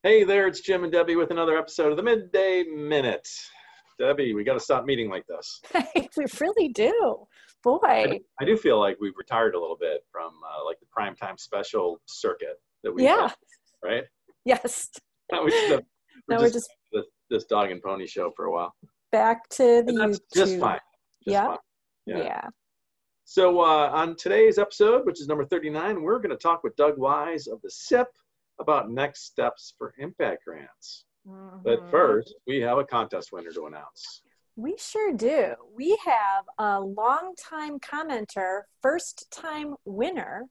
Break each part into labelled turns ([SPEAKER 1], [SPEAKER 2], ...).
[SPEAKER 1] Hey there, it's Jim and Debbie with another episode of the Midday Minute. Debbie, we got to stop meeting like this.
[SPEAKER 2] We really do. Boy.
[SPEAKER 1] I do feel like we've retired a little bit from like the primetime special circuit that we
[SPEAKER 2] Yeah.
[SPEAKER 1] did, right?
[SPEAKER 2] Yes.
[SPEAKER 1] Now we're
[SPEAKER 2] Now we're just
[SPEAKER 1] this dog and pony show for a while.
[SPEAKER 2] back to the
[SPEAKER 1] And that's
[SPEAKER 2] YouTube.
[SPEAKER 1] just fine.
[SPEAKER 2] Yeah.
[SPEAKER 1] Fine.
[SPEAKER 2] Yeah.
[SPEAKER 1] So on today's episode, which is number 39, we're going to talk with Doug Wise of the SIP about next steps for impact grants. But first, we have a contest winner to announce.
[SPEAKER 2] We sure do. We have a longtime commenter, first time winner,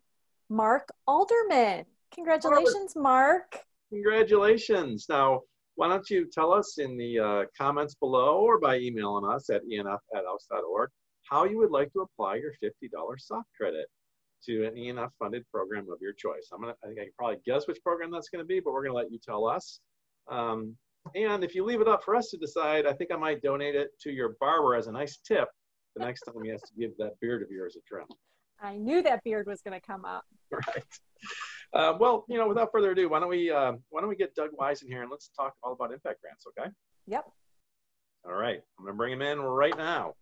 [SPEAKER 2] Mark Alderman. Congratulations, Mark.
[SPEAKER 1] Congratulations. Now, why don't you tell us in the comments below or by emailing us at enf@elks.org how you would like to apply your $50 soft credit to an ENF funded program of your choice. I think I can probably guess which program that's going to be, but we're going to let you tell us. And if you leave it up for us to decide, I think I might donate it to your barber as a nice tip the next time he has to give that beard of yours a trim.
[SPEAKER 2] I knew that beard was going to come up.
[SPEAKER 1] Right. Well, without further ado, why don't we get Doug Wise in here and let's talk all about impact grants, okay?
[SPEAKER 2] Yep.
[SPEAKER 1] All right. I'm going to bring him in right now.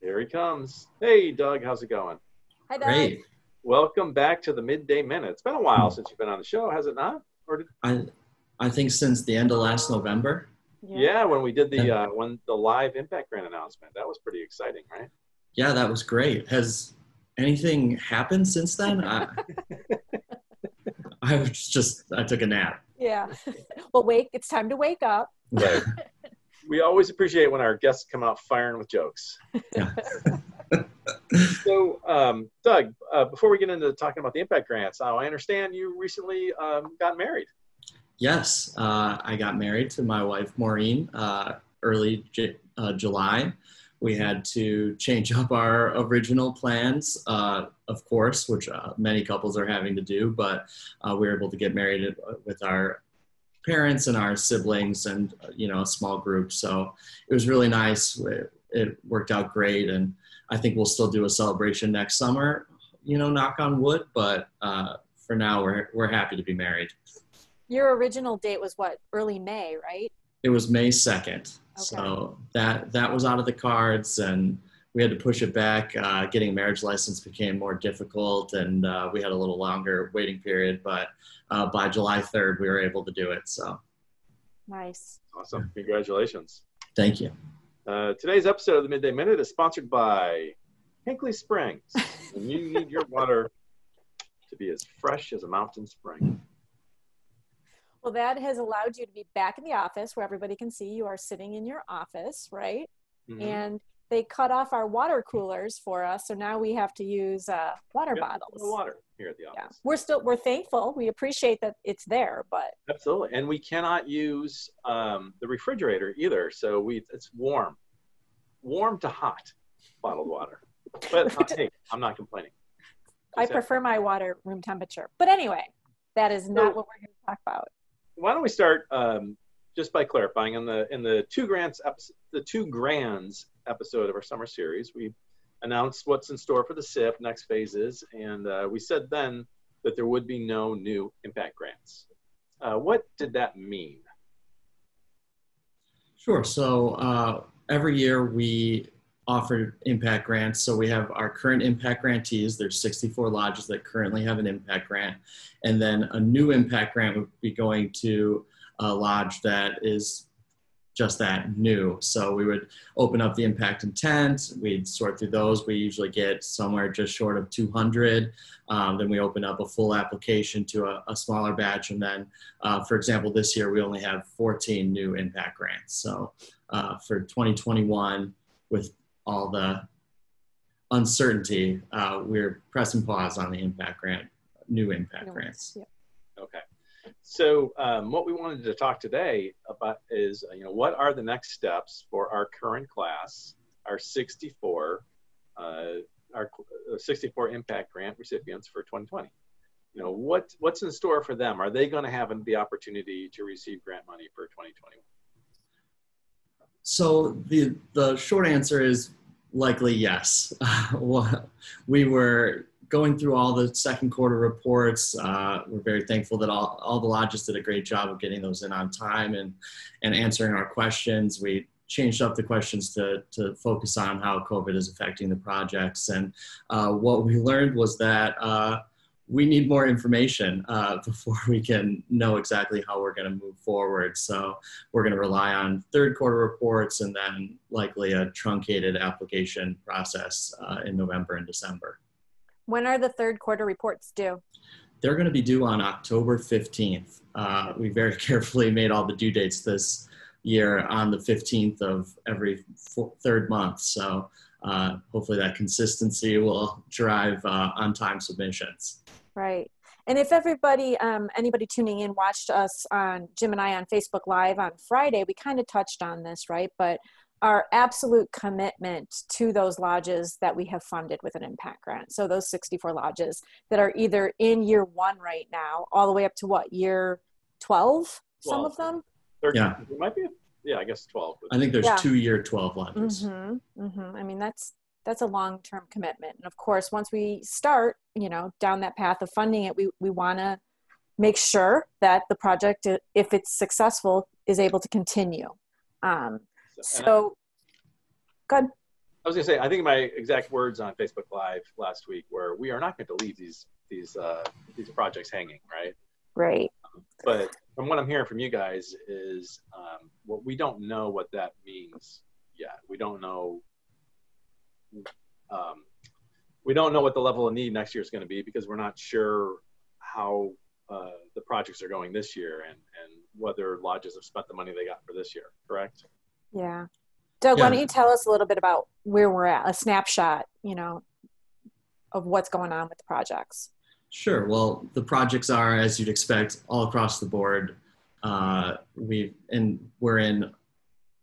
[SPEAKER 1] Here he comes. Hey, Doug, how's it going?
[SPEAKER 2] Hi, Doug.
[SPEAKER 3] Great.
[SPEAKER 1] Welcome back to the Midday Minute. It's been a while since you've been on the show, has it not?
[SPEAKER 3] I think since the end of last November.
[SPEAKER 1] Yeah, when we did the live impact grant announcement, that was pretty exciting, right?
[SPEAKER 3] Yeah, that was great. Has anything happened since then? I took a nap.
[SPEAKER 2] Yeah. Well, it's time to wake up.
[SPEAKER 1] Right. We always appreciate when our guests come out firing with jokes.
[SPEAKER 3] Yeah.
[SPEAKER 1] So, Doug, before we get into talking about the impact grants, I understand you recently got married.
[SPEAKER 3] Yes, I got married to my wife, Maureen, early July. We had to change up our original plans, of course, which many couples are having to do, but we were able to get married with our parents and our siblings and, a small group. So it was really nice. It worked out great. And I think we'll still do a celebration next summer, knock on wood, but for now we're happy to be married.
[SPEAKER 2] Your original date was what? Early May, right?
[SPEAKER 3] It was May 2nd. Okay. So that was out of the cards and we had to push it back. Getting a marriage license became more difficult and we had a little longer waiting period, but by July 3rd, we were able to do it. So
[SPEAKER 2] nice.
[SPEAKER 1] Awesome. Congratulations.
[SPEAKER 3] Thank you.
[SPEAKER 1] Today's episode of the Midday Minute is sponsored by Hinkley Springs. And you need your water to be as fresh as a mountain spring.
[SPEAKER 2] Well, that has allowed you to be back in the office where everybody can see you are sitting in your office, right? Mm-hmm. And they cut off our water coolers for us, so now we have to use water bottles.
[SPEAKER 1] Water here at the office.
[SPEAKER 2] Yeah. We're thankful. We appreciate that it's there, but
[SPEAKER 1] absolutely. And we cannot use the refrigerator either, so it's warm to hot bottled water. But hey, I'm not complaining.
[SPEAKER 2] I prefer my water room temperature. But anyway, that is not what we're here to talk about.
[SPEAKER 1] Why don't we start just by clarifying in the two grands episode of our summer series, we announced what's in store for the SIP next phases, and we said then that there would be no new impact grants. What did that mean?
[SPEAKER 3] Sure. So every year we offer impact grants. So we have our current impact grantees. There's 64 lodges that currently have an impact grant. And then a new impact grant would be going to a lodge that is just that, new. So we would open up the impact intent. We'd sort through those. We usually get somewhere just short of 200. Then we open up a full application to a smaller batch. And then, for example, this year we only have 14 new impact grants. So for 2021, with all the uncertainty, we're pressing pause on the new impact grants.
[SPEAKER 2] Yeah.
[SPEAKER 1] Okay. So what we wanted to talk today about is, what are the next steps for our current class, our 64 impact grant recipients for 2020? What's in store for them? Are they going to have the opportunity to receive grant money for 2021?
[SPEAKER 3] So the short answer is likely yes. We were going through all the second quarter reports. We're very thankful that all the lodges did a great job of getting those in on time and answering our questions. We changed up the questions to focus on how COVID is affecting the projects. And what we learned was that we need more information before we can know exactly how we're going to move forward. So we're going to rely on third quarter reports and then likely a truncated application process in November and December.
[SPEAKER 2] When are the third quarter reports due?
[SPEAKER 3] They're going to be due on October 15th. We very carefully made all the due dates this year on the 15th of every third month. So hopefully that consistency will drive on-time submissions.
[SPEAKER 2] Right. And if everybody, anybody tuning in watched us on Jim and I on Facebook Live on Friday, we kind of touched on this, right? But our absolute commitment to those lodges that we have funded with an impact grant. So those 64 lodges that are either in year 1 right now, all the way up to what, year 12, some of them?
[SPEAKER 1] 13, yeah. It might be, I guess 12.
[SPEAKER 3] I think there's 2 year 12 lodges.
[SPEAKER 2] I mean, that's a long-term commitment. And of course, once we start, down that path of funding it, we want to make sure that the project, if it's successful, is able to continue. So good.
[SPEAKER 1] I was going to say, I think my exact words on Facebook Live last week were, we are not going to leave these projects hanging, right?
[SPEAKER 2] Right.
[SPEAKER 1] But from what I'm hearing from you guys is, well, we don't know what that means yet. We don't know what the level of need next year is going to be, because we're not sure how the projects are going this year and whether lodges have spent the money they got for this year, correct?
[SPEAKER 2] Yeah. Doug, why don't you tell us a little bit about where we're at, a snapshot, of what's going on with the projects?
[SPEAKER 3] Sure. Well, the projects are, as you'd expect, all across the board. We're in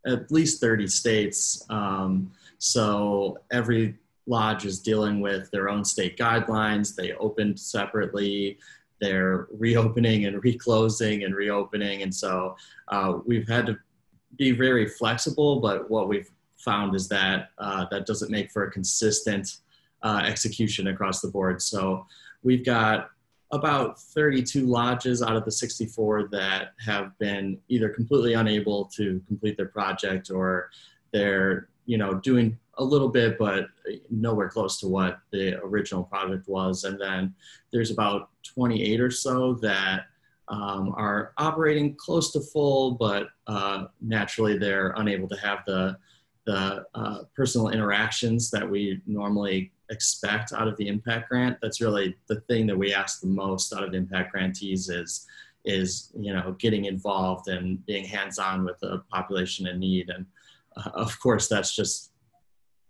[SPEAKER 3] at least 30 states. So every lodge is dealing with their own state guidelines. They opened separately. They're reopening and reclosing and reopening. And so we've had to be very flexible, but what we've found is that that doesn't make for a consistent execution across the board. So we've got about 32 lodges out of the 64 that have been either completely unable to complete their project, or they're doing a little bit, but nowhere close to what the original project was. And then there's about 28 or so that are operating close to full, but naturally they're unable to have the personal interactions that we normally expect out of the impact grant. That's really the thing that we ask the most out of impact grantees is getting involved and being hands-on with the population in need. And of course, that's just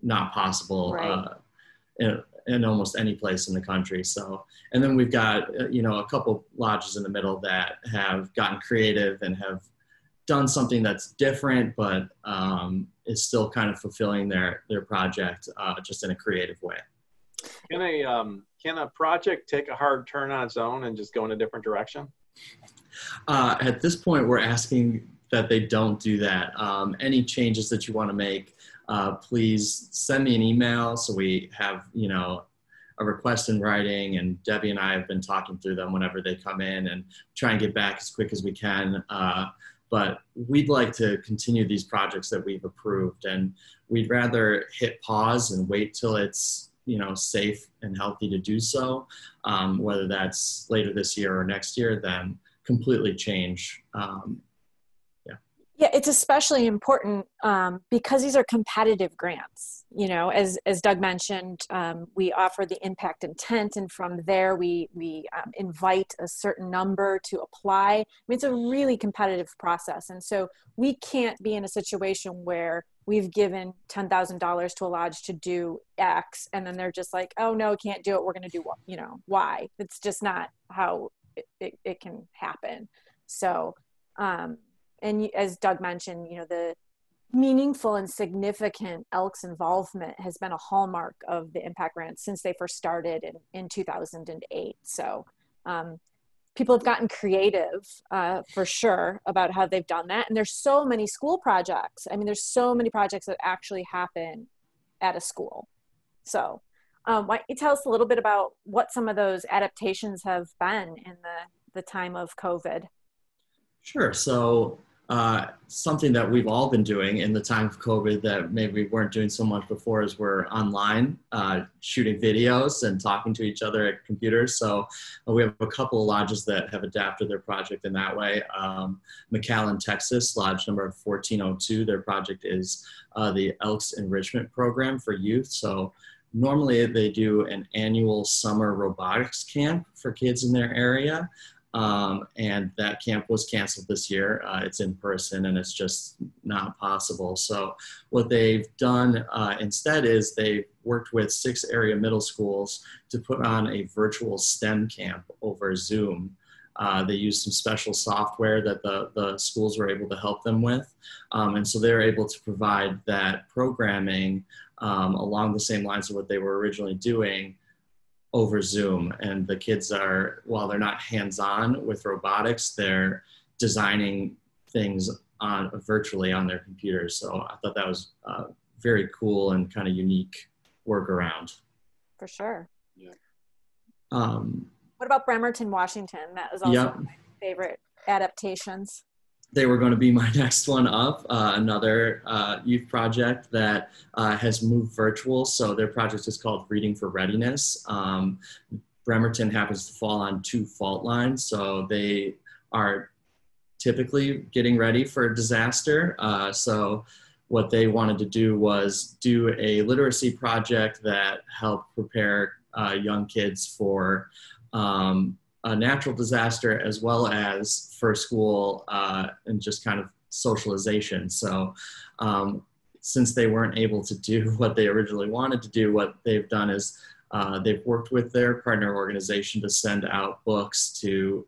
[SPEAKER 3] not possible in almost any place in the country. So, and then we've got, a couple lodges in the middle that have gotten creative and have done something that's different, but is still kind of fulfilling their project just in a creative way. Can a project take a hard turn on its own and just go in a different direction? At this point, we're asking that they don't do that. Any changes that you want to make, please send me an email so we have, a request in writing, and Debbie and I have been talking through them whenever they come in and try and get back as quick as we can. But we'd like to continue these projects that we've approved, and we'd rather hit pause and wait till it's, safe and healthy to do so, whether that's later this year or next year, than completely change.
[SPEAKER 2] Yeah, it's especially important because these are competitive grants. As Doug mentioned, we offer the impact intent, and from there we invite a certain number to apply. I mean, it's a really competitive process, and so we can't be in a situation where we've given $10,000 to a lodge to do X, and then they're just like, oh no, can't do it. We're going to do Y. It's just not how it can happen. So. And as Doug mentioned, the meaningful and significant Elks involvement has been a hallmark of the impact grants since they first started in 2008. So people have gotten creative for sure about how they've done that. And there's so many school projects. I mean, there's so many projects that actually happen at a school. So Why don't you tell us a little bit about what some of those adaptations have been in the time of COVID?
[SPEAKER 3] Sure. So something that we've all been doing in the time of COVID that maybe we weren't doing so much before is we're online shooting videos and talking to each other at computers. So we have a couple of lodges that have adapted their project in that way. McAllen, Texas, lodge number 1402, their project is the Elks enrichment program for youth. So normally they do an annual summer robotics camp for kids in their area. And that camp was canceled this year. It's in person and it's just not possible. So what they've done instead is they've worked with 6 area middle schools to put on a virtual STEM camp over Zoom. They used some special software that the schools were able to help them with. And so they're able to provide that programming along the same lines of what they were originally doing over Zoom. And the kids are, while they're not hands-on with robotics, they're designing things virtually on their computers. So I thought that was very cool and kind of unique workaround.
[SPEAKER 2] For sure.
[SPEAKER 1] Yeah.
[SPEAKER 2] What about Bremerton, Washington? That was also one of my favorite adaptations.
[SPEAKER 3] They were going to be my next one up, another youth project that has moved virtual. So their project is called Reading for Readiness. Bremerton happens to fall on 2 fault lines. So they are typically getting ready for a disaster. So what they wanted to do was do a literacy project that helped prepare young kids for a natural disaster as well as for school and just kind of socialization. So since they weren't able to do what they originally wanted to do, what they've done is they've worked with their partner organization to send out books to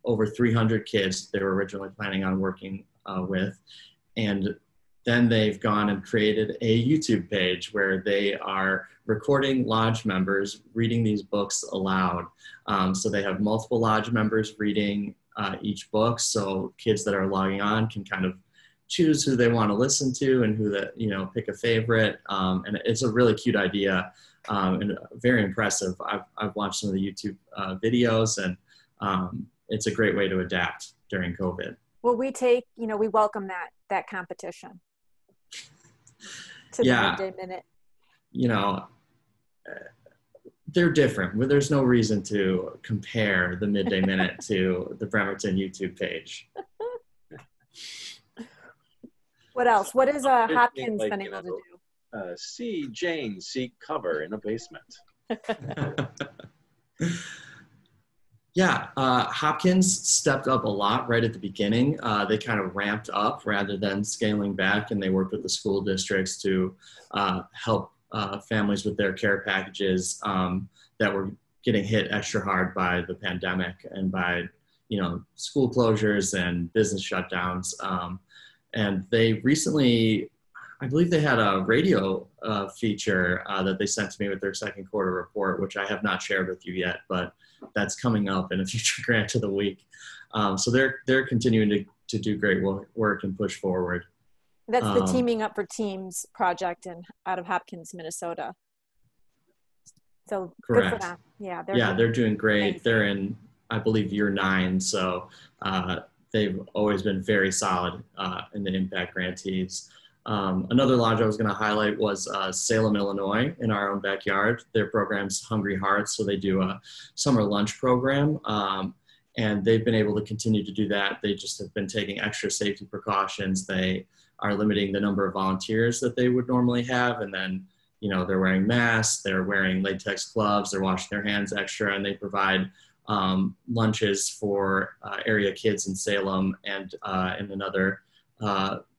[SPEAKER 3] over 300 kids they were originally planning on working with. And then they've gone and created a YouTube page where they are recording lodge members reading these books aloud. So they have multiple lodge members reading each book. So kids that are logging on can kind of choose who they want to listen to and who that, pick a favorite. And it's a really cute idea and very impressive. I've watched some of the YouTube videos and it's a great way to adapt during COVID.
[SPEAKER 2] Well, we welcome that competition. To the Midday Minute.
[SPEAKER 3] They're different. There's no reason to compare the Midday Minute to the Bremerton YouTube page.
[SPEAKER 2] What else? What is Hopkins been able to do?
[SPEAKER 1] See Jane seek cover in a basement.
[SPEAKER 3] Yeah, Hopkins stepped up a lot right at the beginning. They kind of ramped up rather than scaling back, and they worked with the school districts to help families with their care packages that were getting hit extra hard by the pandemic and by, school closures and business shutdowns. And they recently, I believe they had a radio feature that they sent to me with their second quarter report, which I have not shared with you yet, but that's coming up in a future grant of the week. So they're continuing to do great work and push forward.
[SPEAKER 2] That's the Teaming Up for Teams project out of Hopkins, Minnesota. So
[SPEAKER 3] correct.
[SPEAKER 2] Good for them.
[SPEAKER 3] Yeah, they're doing great.
[SPEAKER 2] Amazing.
[SPEAKER 3] They're in, I believe, year 9. So they've always been very solid in the Impact Grantees. Another lodge I was going to highlight was Salem, Illinois, in our own backyard. Their program's Hungry Hearts, so they do a summer lunch program, and they've been able to continue to do that. They just have been taking extra safety precautions. They are limiting the number of volunteers that they would normally have, and then, they're wearing masks, they're wearing latex gloves, they're washing their hands extra, and they provide lunches for area kids in Salem and in another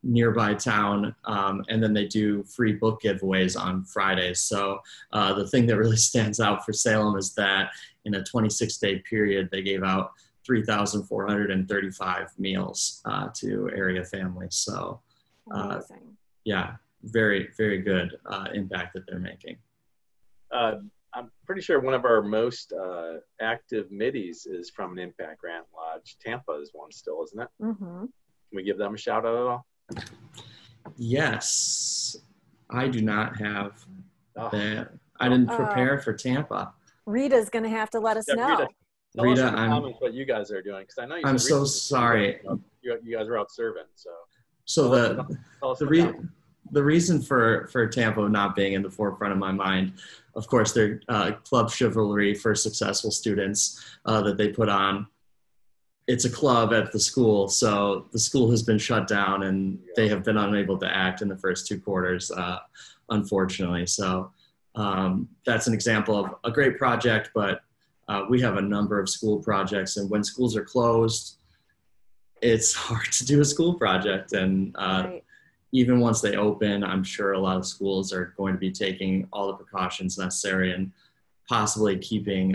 [SPEAKER 3] nearby town, and then they do free book giveaways on Fridays. So the thing that really stands out for Salem is that in a 26-day period, they gave out 3,435 meals to area families. So
[SPEAKER 2] amazing.
[SPEAKER 3] Yeah, very, very good impact that they're making.
[SPEAKER 1] I'm pretty sure one of our most active middies is from an Impact Grant Lodge. Tampa is one still, isn't it?
[SPEAKER 2] Mm-hmm.
[SPEAKER 1] Can we give them a shout out at all?
[SPEAKER 3] Yes, I do not have that. I didn't prepare for Tampa.
[SPEAKER 2] Rita's going to have to let us know.
[SPEAKER 1] Rita, tell us in the
[SPEAKER 3] I'm,
[SPEAKER 1] comments what you guys are doing, because I know you
[SPEAKER 3] I'm
[SPEAKER 1] said
[SPEAKER 3] so sorry.
[SPEAKER 1] You guys were out serving, so.
[SPEAKER 3] So the reason for Tampa not being in the forefront of my mind, of course, their Club Chivalry for Successful Students that they put on. It's a club at the school, so the school has been shut down and they have been unable to act in the first 2 quarters, unfortunately. So that's an example of a great project, but we have a number of school projects, and when schools are closed, it's hard to do a school project. And
[SPEAKER 2] Right.
[SPEAKER 3] even once they open, I'm sure a lot of schools are going to be taking all the precautions necessary and possibly keeping,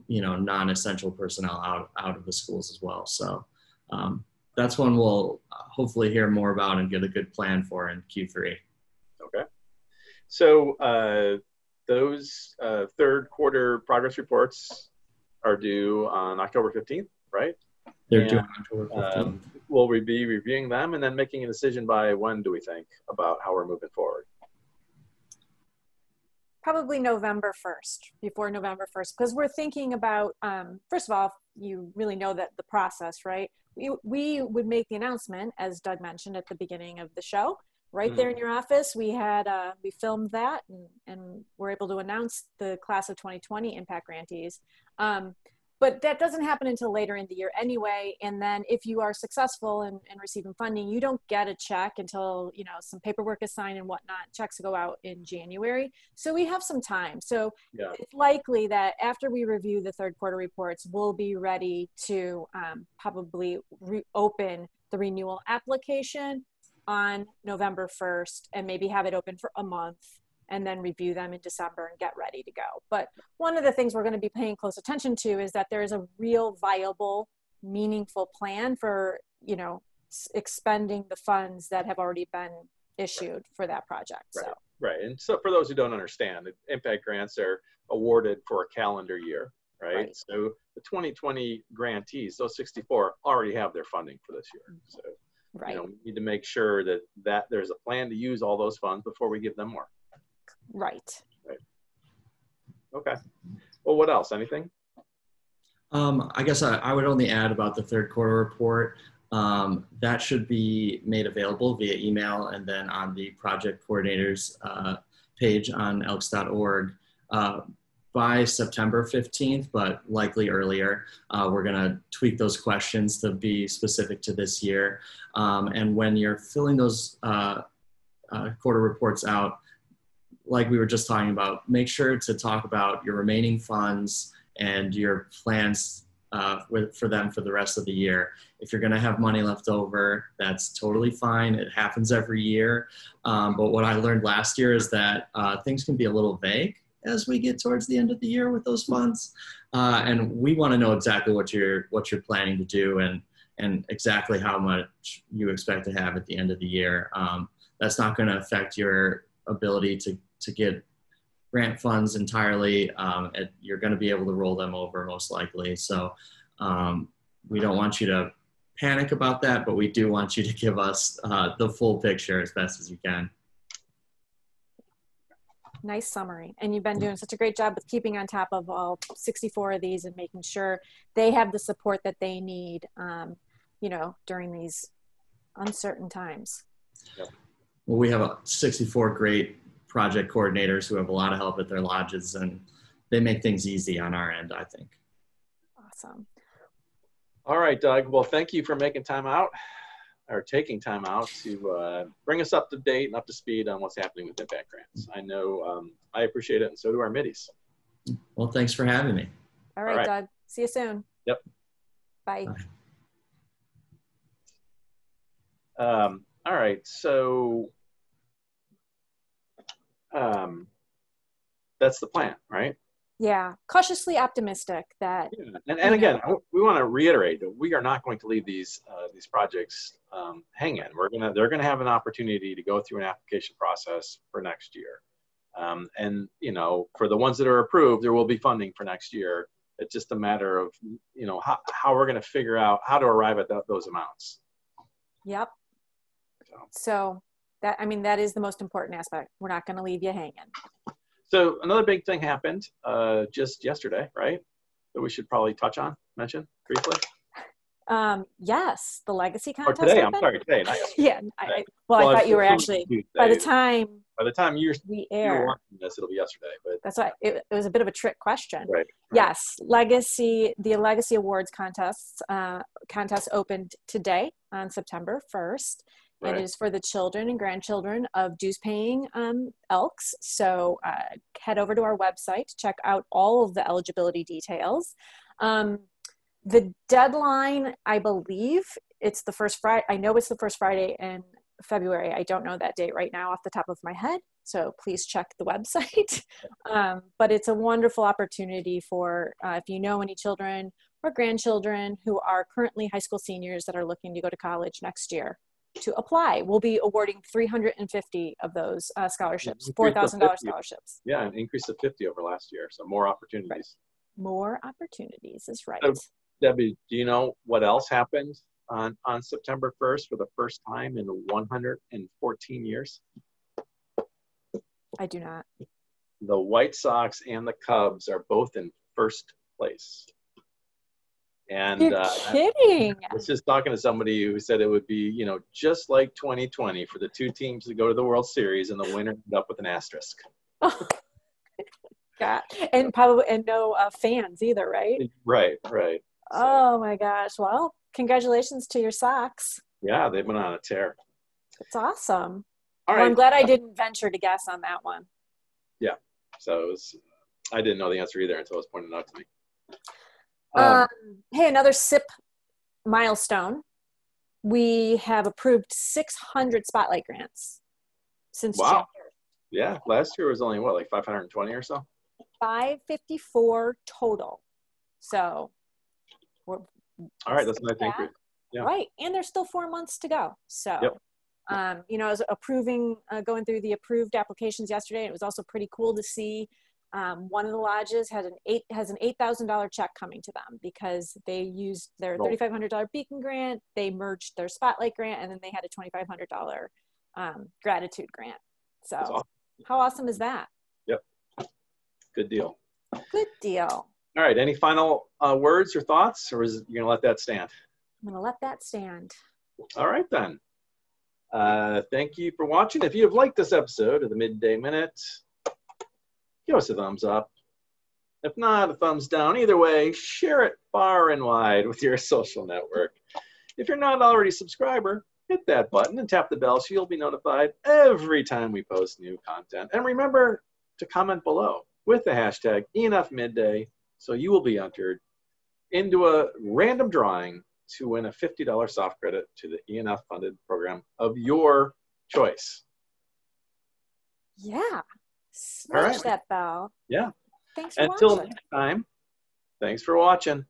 [SPEAKER 3] non-essential personnel out of the schools as well. So that's one we'll hopefully hear more about and get a good plan for in Q3.
[SPEAKER 1] Okay. So those third quarter progress reports are due on October 15th, right?
[SPEAKER 3] They're due on October 15th.
[SPEAKER 1] We'll be reviewing them and then making a decision by when do we think about how we're moving forward?
[SPEAKER 2] Probably November 1st, before November 1st, because we're thinking about, first of all, you really know that the process, right? We would make the announcement, as Doug mentioned at the beginning of the show, right there in your office. We filmed that and we're able to announce the class of 2020 Impact Grantees. But that doesn't happen until later in the year anyway. And then if you are successful in receiving funding, you don't get a check until, some paperwork is signed and whatnot. Checks go out in January. So we have some time. So it's likely that after we review the third quarter reports, we'll be ready to probably open the renewal application on November 1st and maybe have it open for a month and then review them in December and get ready to go. But one of the things we're going to be paying close attention to is that there is a real viable, meaningful plan for, expending the funds that have already been issued for that project.
[SPEAKER 1] Right. And so for those who don't understand, impact grants are awarded for a calendar year, right? So the 2020 grantees, those 64 already have their funding for this year. So we need to make sure that there's a plan to use all those funds before we give them more.
[SPEAKER 2] Right.
[SPEAKER 1] Okay. Well, what else? Anything?
[SPEAKER 3] I guess I would only add about the third quarter report. That should be made available via email and then on the project coordinators page on elks.org by September 15th, but likely earlier. We're going to tweak those questions to be specific to this year. And when you're filling those quarter reports out, like we were just talking about, make sure to talk about your remaining funds and your plans for them for the rest of the year. If you're going to have money left over, that's totally fine. It happens every year. But what I learned last year is that things can be a little vague as we get towards the end of the year with those funds. And we want to know exactly what you're planning to do and exactly how much you expect to have at the end of the year. That's not going to affect your ability to get grant funds entirely. You're going to be able to roll them over most likely. So we don't want you to panic about that, but we do want you to give us the full picture as best as you can.
[SPEAKER 2] Nice summary. And you've been doing such a great job with keeping on top of all 64 of these and making sure they have the support that they need, during these uncertain times.
[SPEAKER 1] Yep.
[SPEAKER 3] Well, we have 64 great project coordinators who have a lot of help at their lodges, and they make things easy on our end, I think.
[SPEAKER 2] Awesome.
[SPEAKER 1] All right, Doug. Well, thank you for taking time out to bring us up to date and up to speed on what's happening with Impact Grants. I know I appreciate it, and so do our middies.
[SPEAKER 3] Well, thanks for having me.
[SPEAKER 2] All right, Doug. See you soon.
[SPEAKER 1] Yep.
[SPEAKER 2] Bye.
[SPEAKER 1] All right, so that's the plan, right?
[SPEAKER 2] Yeah, cautiously optimistic that.
[SPEAKER 1] Yeah. And again, we want to reiterate that we are not going to leave these projects hanging. They're gonna have an opportunity to go through an application process for next year, and for the ones that are approved, there will be funding for next year. It's just a matter of how we're going to figure out how to arrive at those amounts.
[SPEAKER 2] Yep. So that is the most important aspect. We're not going to leave you hanging.
[SPEAKER 1] So another big thing happened just yesterday, right? That we should probably mention briefly.
[SPEAKER 2] Yes, the legacy
[SPEAKER 1] Or
[SPEAKER 2] contest.
[SPEAKER 1] today,
[SPEAKER 2] opened.
[SPEAKER 1] I'm sorry, today, not yesterday.
[SPEAKER 2] Yeah, I thought you were actually, by the time
[SPEAKER 1] you're
[SPEAKER 2] air,
[SPEAKER 1] watching this, it'll be yesterday. But
[SPEAKER 2] that's why it was a bit of a trick question.
[SPEAKER 1] Right.
[SPEAKER 2] Yes, the Legacy Awards contest opened today on September 1st.
[SPEAKER 1] Right.
[SPEAKER 2] And it is for the children and grandchildren of dues-paying Elks. So head over to our website to check out all of the eligibility details. The deadline, I believe, it's the first Friday. I know it's the first Friday in February. I don't know that date right now off the top of my head. So please check the website. But it's a wonderful opportunity for if you know any children or grandchildren who are currently high school seniors that are looking to go to college next year to apply. We'll be awarding 350 of those scholarships, $4,000 scholarships.
[SPEAKER 1] Yeah, an increase of 50 over last year. So more opportunities.
[SPEAKER 2] Right. More opportunities is right.
[SPEAKER 1] So, Debbie, do you know what else happened on September 1st for the first time in 114 years?
[SPEAKER 2] I do not.
[SPEAKER 1] The White Sox and the Cubs are both in first place. And
[SPEAKER 2] you're kidding.
[SPEAKER 1] I was just talking to somebody who said it would be, just like 2020 for the two teams to go to the World Series and the winner ended up with an asterisk.
[SPEAKER 2] God. And no fans either, right?
[SPEAKER 1] Right.
[SPEAKER 2] Oh my gosh. Well, congratulations to your Sox.
[SPEAKER 1] Yeah, they've been on a tear.
[SPEAKER 2] It's awesome.
[SPEAKER 1] All right.
[SPEAKER 2] Well, I'm glad I didn't venture to guess on that one.
[SPEAKER 1] Yeah. So I didn't know the answer either until it was pointed out to me.
[SPEAKER 2] Hey, another SIP milestone. We have approved 600 Spotlight grants since January.
[SPEAKER 1] Yeah, last year was only like 520 or so?
[SPEAKER 2] 554 total. So
[SPEAKER 1] all right, that's a nice increase. Yeah.
[SPEAKER 2] Right, and there's still 4 months to go. So,
[SPEAKER 1] yep.
[SPEAKER 2] I was going through the approved applications yesterday. It was also pretty cool to see one of the lodges has an $8,000 check coming to them because they used their $3,500 Beacon grant, they merged their Spotlight grant, and then they had a $2,500 gratitude grant. So awesome. How awesome is that?
[SPEAKER 1] Yep. Good deal.
[SPEAKER 2] Good deal.
[SPEAKER 1] All right. Any final words or thoughts, or you going to let that stand?
[SPEAKER 2] I'm going to let that stand.
[SPEAKER 1] All right, then. Thank you for watching. If you have liked this episode of the Midday Minute, give us a thumbs up. If not, a thumbs down. Either way, share it far and wide with your social network. If you're not already a subscriber, hit that button and tap the bell so you'll be notified every time we post new content. And remember to comment below with the hashtag ENFMidday so you will be entered into a random drawing to win a $50 soft credit to the ENF funded program of your choice.
[SPEAKER 2] Yeah. Smash that bell.
[SPEAKER 1] Yeah.
[SPEAKER 2] Thanks for
[SPEAKER 1] Until
[SPEAKER 2] watching.
[SPEAKER 1] next time, thanks for watching.